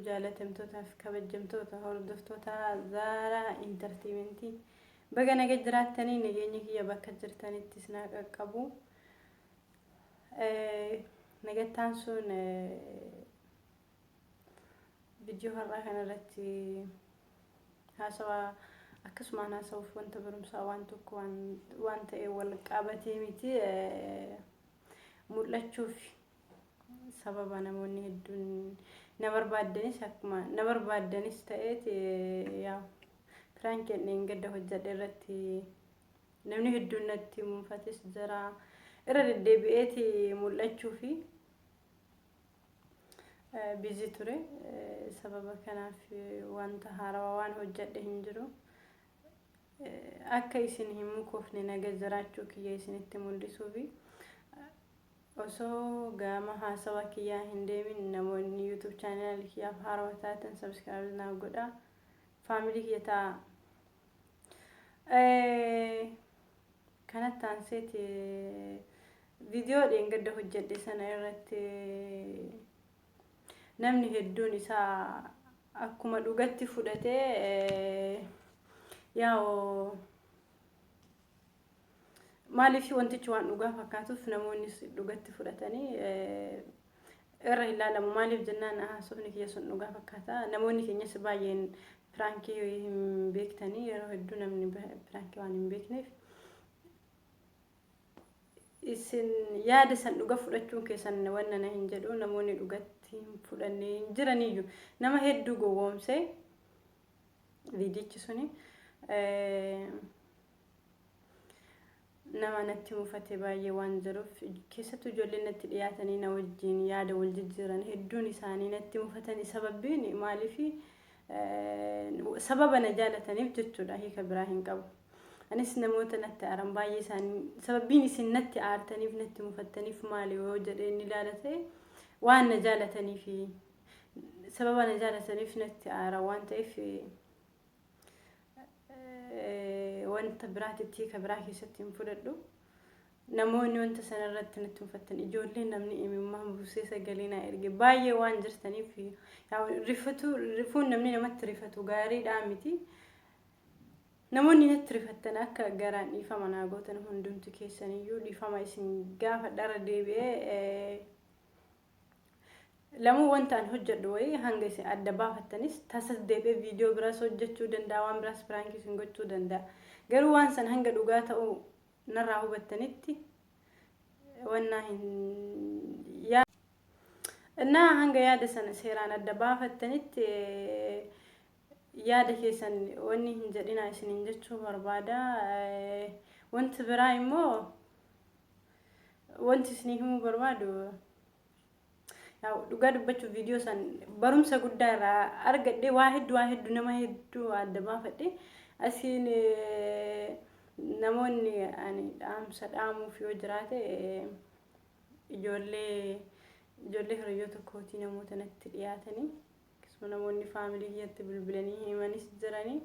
jaalatamtootaaf kabajamtoota hordoftoota Zaaraa Entertainmentii baga nagaa jiraattanii nageenya kiyya bakka jirtanitti isin haa qaqqabu. Nagattaan sun viidiyoo har'aa kanarratti haasawaa akkasumaan haasawuuf wanta barumsaa waan tokko waan ta'e wal qabatee miti mul'achuuf sababa namoonni hedduun na barbaadanis ta'eeti yaa Franken gadda hojjedhe irratti namni hedduun natti muunfatis jira irra deddeebi'eeti mul'achuufi busy ture sababa kanaaf wanta haarawaa waan hojjedhe hin jiru akka isin hin mukoofne naga jiraachuu kiyya isinitti mul'isuufi osoo gama haasawa kiyyaa hin deemin namoonni YouTube channel kiyyaaf haarawaa taatan subscribe na godha family kiyya ta'a. Kanatti aanseeti viidiyoo gadda hojjedhe sana irratti namni hedduun isaa akkuma dhugatti fudhatee maaliif wantichi waan dhugaa fakkaatuuf namoonni dhugatti fudhatanii irra ilaalamu. Maaliif jennaan haasofni kiyya sun dhugaa fakkaata. Namoonni keenyas baay'een pirankii hin beektanii yeroo hedduu namni pirankii waan hin beekneef isin yaada san dhugaa fudhachuun keessan wanna na hin jedhu. Namoonni dhugatti hin fudhanne hin jiraniyyuu nama hedduu gowwoomsee viidiyichi suni nama natti muufate baay'ee waan jiruuf keessattuu ijoolleen natti dhiyaatanii na wajjin yaada wal jijjiiran hedduun isaanii natti muufatanii sababiin maaliif sababa na jaalataniif jechuudha. Hiika biraa hin qabu. Anis namoota natti aaran baay'ee isaanii sababiin isin natti aartaniif natti muufattaniif maali yoo jedheen ilaalate waan na jaalataniif sababa na jaalataniif natti aara waan ta'eef wanta biraatitti hiika biraa keessatti hin fudhadhu. Namoonni wanta sanarratti natti muufattan ijoolleen namni imimmaan buusee sagalee na erge baay'ee waan jirtaniif rifuun namni namatti rifatu gaariidhaa miti. Namoonni natti rifattan akka garaan dhiifama naa gootan hundumti keessaniyyuu dhiifama isin gaafa dhara deebi'ee lamuu wanta an hojjedhu wayii hanga isin adda baafattanis tasas deebi'ee viidiyoo biraas hojjechuu danda'a waan biraas pirankii isin gochuu danda'a. Garuu waan san hanga dhugaa ta'uu narraa hubattanitti wanna hin hanga yaada sana seeraan adda baafattanitti yaada keessan wanni hin jedhinaa isiniin jechuu barbaada. Wanti biraa immoo wanti isinii himuu barbaadu dhugaa dubbachuuf viidiyoo san barumsa guddaa irraa argadhe waa hedduu nama hedduu adda baafadhe asiin namoonni ani dhaamsa dhaamuuf yoo jiraate ijoollee hiriyoota kootii namoota natti dhiyaatanii akkasuma namoonni faamilii kiyyatti bilbilanii himanis jiranii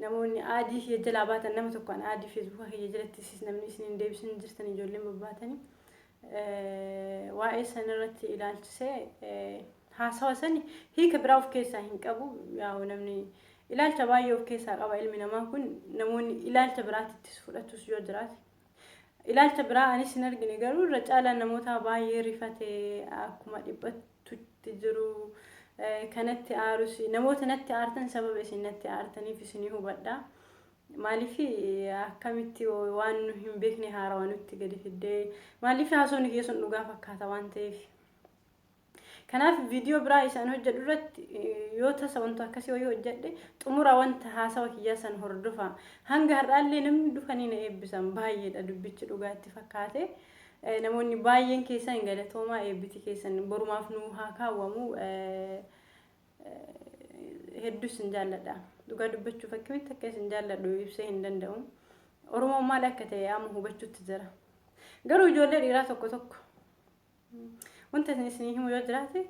namoonni aadii kiyya jalaa baatan nama tokkoon aadii feesbuukaa kiyya jalatti namni isin hin deebisin jirtan ijoolleen babbaatanii waa'ee sanarratti ilaalchisee haasawa sani hiika biraa of keessaa hin qabu. Yaa namni ilaalcha baay'ee of keessaa qaba ilmi namaa kun. Namoonni ilaalcha biraatittis fudhatus yoo jiraate ilaalcha biraa anis hin argine garuu irra caalaan namoota baay'ee rifatee akkuma dhiphattutti jiru kanatti aarus namoota natti aartan sababa isin natti aartaniif isinii hubadha. Maaliif akkamitti waan nu hin beekne haarawaa nutti gadi fiddee maaliif haasofni kiyya sun dhugaa fakkaata waan ta'eef. Kanaaf viidiyoo biraa isaan hojjedhu irratti yoo tasa wanta akkasii wayii hojjedhe xumura wanta haasawa kiyyaa san hordofa. Hanga har'aallee namni dhufanii na eebbisan baay'eedha dubbichi dhugaatti fakkaate. Namoonni baay'een keessan galatoomaa eebbiti keessan borumaaf nu haa kaawwamu. Hedduu isin jaalladha. Dhugaa dubbachuuf akkamitti akka isin jaalladhu ibsee hin danda'u. Oromoon maal akka ta'e amma hubachuutti jira. Garuu ijoollee dhiiraa tokko wanta isin himu yoo jiraate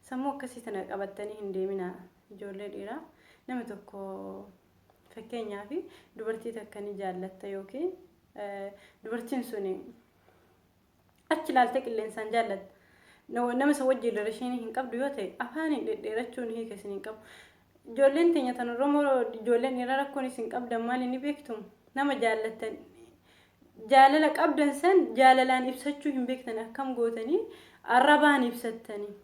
sammuu akkasii tana qabattanii hin deemina. Ijoollee dhiiraa nama tokko fakkeenyaaf dubartii takka ni jaallatta yookiin dubartiin suni achi ilaaltee qilleensaan jaallatta. nama isa wajjin relation hin qabdu yoo ta'e afaan dhedheerachuun hiika isin hin qabu. Ijoolleen teenya tan Oromoo ijoolleen dhiiraa rakkoon isin qabdan maali ni beektu? Nama jaallattan jaalala qabdan san jaalalaan ibsachuu hin beektan akkam gootanii arrabaan ibsattanii.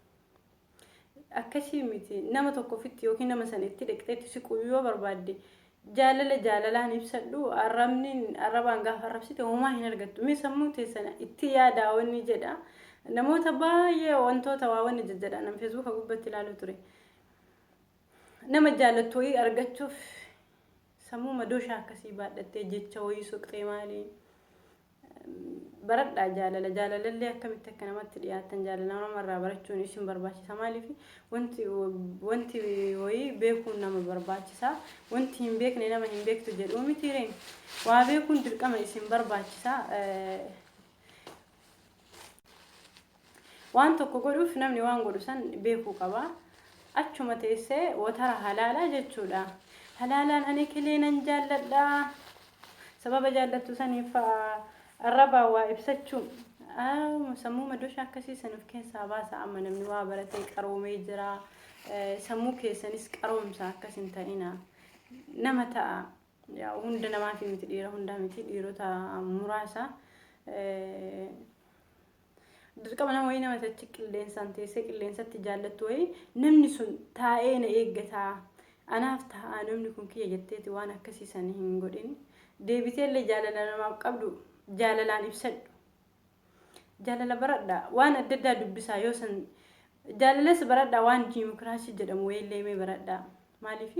Akkasii miti nama tokko fitti yookiin nama sanitti dhaqxeetti siquu yoo barbaadde jaalalaan ibsadhu arrabaan gaafa arrabsite homaa hin argattu. Mee sammuu teessan itti yaadaa wanni jedha. Namoota baay'ee wantoota waa wanni jajjadha nam Facebook gubbatti ilaalu ture. Nama jaallattu wayii argachuuf sammuu madooshaa akkasii baadhattee jecha wayii soqxee maali? Baradhaa jaalalallee akkamitti akka namatti dhiyaatan jaalala namarraa barachuun isin barbaachisa maaliif wanti wayii beekuun nama barbaachisa wanti hin beekne nama hin beektu jedhu miti reen waa beekuun dirqama isin barbaachisa waan tokko godhuuf namni waan godhu san beekuu qaba achuma teessee watara halaalaa jechuudha halaalaan ani kileenan jaalladha sababa jaallattu saniif arraba waa ibsachuu sammuu madooshaa akkasii sanuuf keessaa baasa amma namni waa baratee qaroomee jira sammuu keessanis qaroomsa akkasin ta'ina nama ta'a yaa hunda namaaf miti dhiira hunda miti dhiirota muraasa dirqama nama wayii nama tachi qilleensaan teessee qilleensatti jaallattu wayii namni sun taa'ee na eeggata anaaf ta'a namni kun kiyya jetteeti waan akkasii san hin godhin deebiteellee jaalala namaaf qabdu jaalalaan ibsadhu jaalala baradha waan adda addaa dubbisaa yoo san jaalalas baradha waan diimokiraasii jedhamu wayillee mee baradha maaliif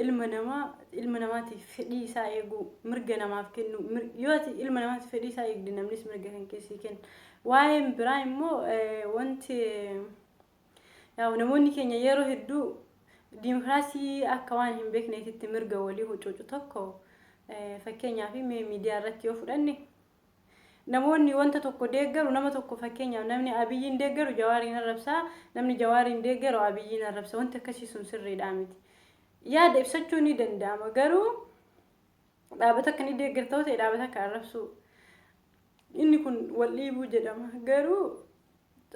ilma namaatiif fedhii isaa eeguu mirga namaaf kennu yoo ilma namaatiif fedhii isaa eegdi namnis mirga kan keessii kenna waa'een biraa immoo wanti namoonni keenya yeroo hedduu diimokiraasii akka waan hin beekneetitti mirga walii huccuucu tokko fakkeenyaaf miidiyaa irratti yoo fudhanne namoonni wanta tokko deeggaru nama tokko fakkeenyaaf namni Abiyyiin deeggaru Jawaariin arrabsaa namni Jawaariin deeggaru Abiyyiin arrabsa wanti akkasii sun sirriidhaa miti yaada ibsachuu ni danda'ama garuu dhaabata akka ni deeggartoo ta'e dhaabata akka arrabsu inni kun wal dhiibuu jedhama garuu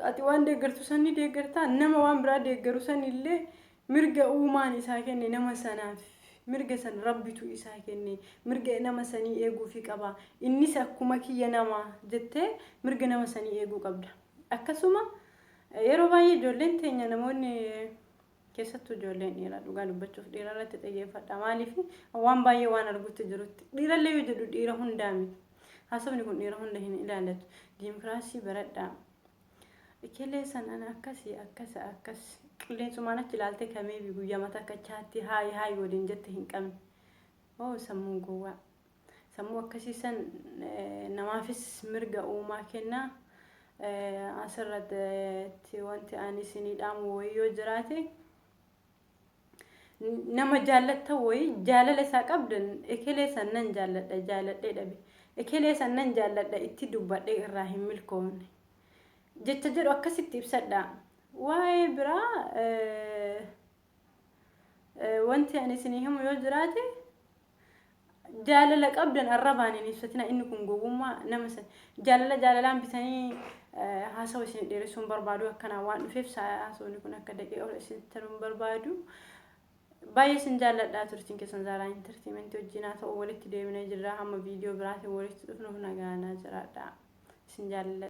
ati waan deeggartu san ni deeggartaa nama waan biraa deeggaru san illee mirga uumaan isaa kenne nama sanaaf mirga san rabbitu isaa kenne mirga nama sanii eeguu fi qaba innis akkuma kiyya nama jettee mirga nama sanii eeguu qabda akkasuma yeroo baay'ee ijoolleen teenya namoonni keessattuu ijoolleen dhiiraa dhugaa dubbachuuf dhiira irratti xiyyeeffadha maaliif waan baay'ee waan argutti jirutti dhiirallee yoo jedhu dhiira hundaa miti haasofni kun dhiira hunda hin ilaallatu diimokiraasii baradhaa ikellee sanan akkas qilleensumaan achi ilaalte kameebi guyyaa mataa akka chaatti haay waliin jette hin qabne sammuu gowwaa sammuu akkasiisan namaafis mirga uumaa kenna asirratti wanti ani isinii dhaamu wayii yoo jiraate nama jaallatta wayii jaalala isaa qabdan ekelee sannan jaalladhee dhabe ekelee sannan jaalladha itti dubbadhee irraa hin milkoomne jecha jedhu akkasitti ibsadha waa'ee biraa wanti ani isinii himu yoo jiraate jaalala qabdan arrabaan hin ibsatina inni kun gowwummaa nama san jaalalaan bitanii haasawa isin dheeressuun barbaadu akkanaa waan dhufeef haasawni kun akka daqee ol isin taruun barbaadu baay'ee isin jaalladhaa turtiin keessan Zaaraa Entertainmentii wajjin haa ta'u walitti deemnee jirra hamma viidiyoo biraatiin walitti dhufnuuf nagaa jiraadha isin jaalladha